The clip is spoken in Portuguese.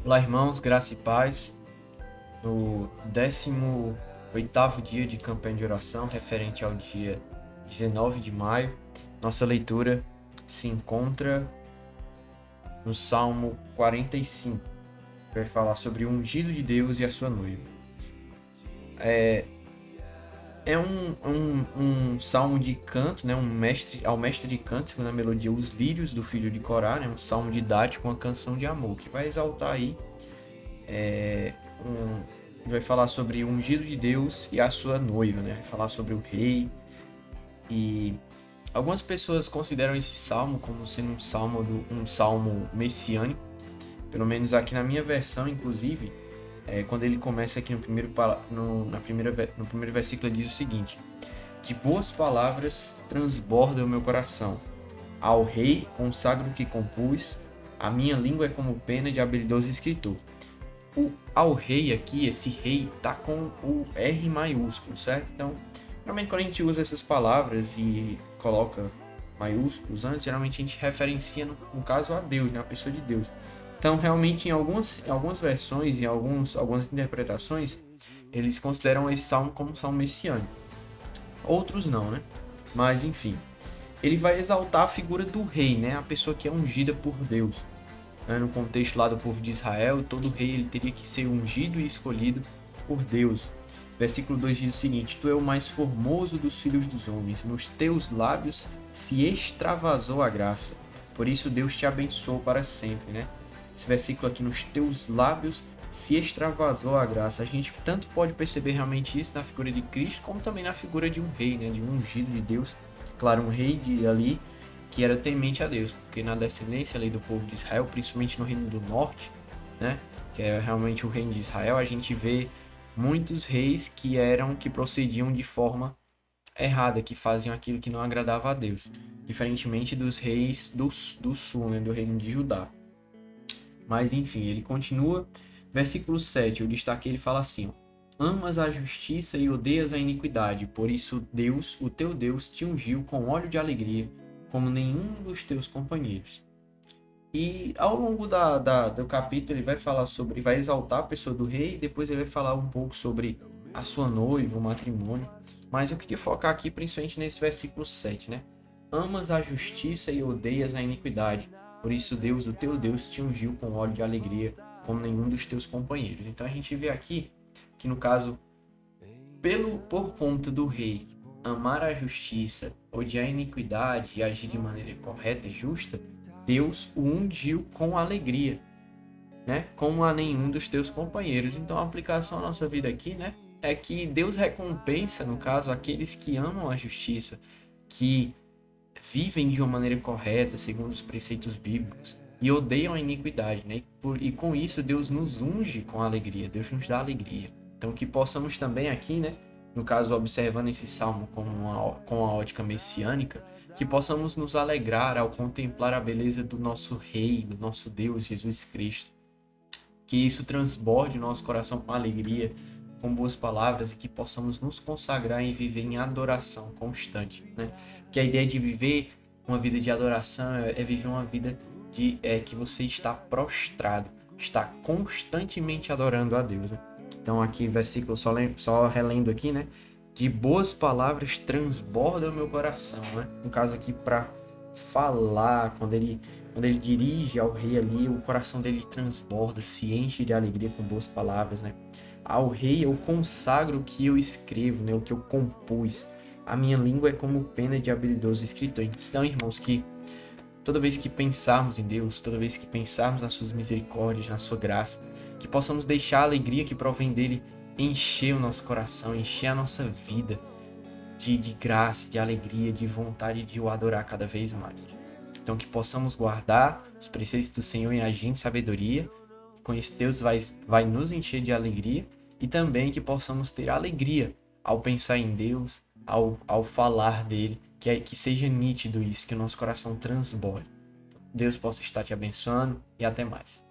Olá, irmãos, graça e paz. No 18º dia de campanha de oração, referente ao dia 19 de maio, nossa leitura se encontra no Salmo 45, que vai falar sobre o ungido de Deus e a sua noiva. É um salmo de canto, né? Ao mestre de canto, segundo a melodia, os lírios do filho de Corá, né? Um salmo didático, uma canção de amor, que vai exaltar aí um, vai falar sobre o ungido de Deus e a sua noiva, né? Vai falar sobre o rei. E algumas pessoas consideram esse salmo como sendo um salmo messiânico. Pelo menos aqui na minha versão, inclusive, quando ele começa aqui no primeiro versículo, ele diz o seguinte: de boas palavras transborda o meu coração. Ao rei consagro o que compus, a minha língua é como pena de habilidoso escritor. O ao rei aqui, esse rei, tá com o R maiúsculo, certo? Então, geralmente quando a gente usa essas palavras e coloca maiúsculos antes, geralmente a gente referencia, no caso, a Deus, né? A pessoa de Deus. Então, realmente, em algumas versões, algumas interpretações, eles consideram esse salmo como um salmo messiânico. Outros não, né? Mas, enfim. Ele vai exaltar a figura do rei, né? A pessoa que é ungida por Deus. No contexto lá do povo de Israel, todo rei ele teria que ser ungido e escolhido por Deus. Versículo 2 diz o seguinte: Tu é o mais formoso dos filhos dos homens, nos teus lábios se extravasou a graça. Por isso Deus te abençoou para sempre, né? Esse versículo aqui, nos teus lábios se extravasou a graça. A gente tanto pode perceber realmente isso na figura de Cristo, como também na figura de um rei, né? De um ungido de Deus. Claro, um rei de ali que era temente a Deus, porque na descendência ali do povo de Israel, principalmente no reino do norte, né, que é realmente o reino de Israel, a gente vê muitos reis que procediam de forma errada, que faziam aquilo que não agradava a Deus, diferentemente dos reis do sul, né, do reino de Judá. Mas enfim, ele continua, versículo 7, eu destaquei, ele fala assim, ó, Amas a justiça e odeias a iniquidade, por isso Deus, o teu Deus, te ungiu com óleo de alegria, como nenhum dos teus companheiros. E ao longo do capítulo ele vai falar sobre, vai exaltar a pessoa do rei, e depois ele vai falar um pouco sobre a sua noiva, o matrimônio. Mas eu queria focar aqui principalmente nesse versículo 7, né? Amas a justiça e odeias a iniquidade. Por isso Deus, o teu Deus, te ungiu com óleo de alegria, como nenhum dos teus companheiros. Então a gente vê aqui que no caso, por conta do rei amar a justiça, odiar a iniquidade e agir de maneira correta e justa, Deus o ungiu com alegria, né? Como a nenhum dos teus companheiros. Então a aplicação à nossa vida aqui, né? É que Deus recompensa, no caso, aqueles que amam a justiça, que vivem de uma maneira correta, segundo os preceitos bíblicos, e odeiam a iniquidade, né? E com isso Deus nos unge com alegria, Deus nos dá alegria. Então que possamos também aqui, né? No caso, observando esse salmo com a ótica messiânica, que possamos nos alegrar ao contemplar a beleza do nosso Rei, do nosso Deus Jesus Cristo. Que isso transborde o nosso coração com alegria, com boas palavras e que possamos nos consagrar e viver em adoração constante, né? Que a ideia de viver uma vida de adoração é viver uma vida que você está prostrado, está constantemente adorando a Deus, né? Então aqui versículo só relendo aqui, né? De boas palavras transborda o meu coração, né? No caso aqui para falar, quando ele dirige ao rei ali, o coração dele transborda, se enche de alegria com boas palavras, né? Ao rei eu consagro o que eu escrevo, né? O que eu compus. A minha língua é como pena de habilidoso escritor. Então, irmãos, que toda vez que pensarmos em Deus, toda vez que pensarmos nas suas misericórdias, na sua graça, que possamos deixar a alegria que provém dele encher o nosso coração, encher a nossa vida de graça, de alegria, de vontade de o adorar cada vez mais. Então que possamos guardar os preceitos do Senhor em agir em sabedoria, com isso Deus vai nos encher de alegria e também que possamos ter alegria ao pensar em Deus, ao falar dele, que seja nítido isso, que o nosso coração transborde. Deus possa estar te abençoando e até mais.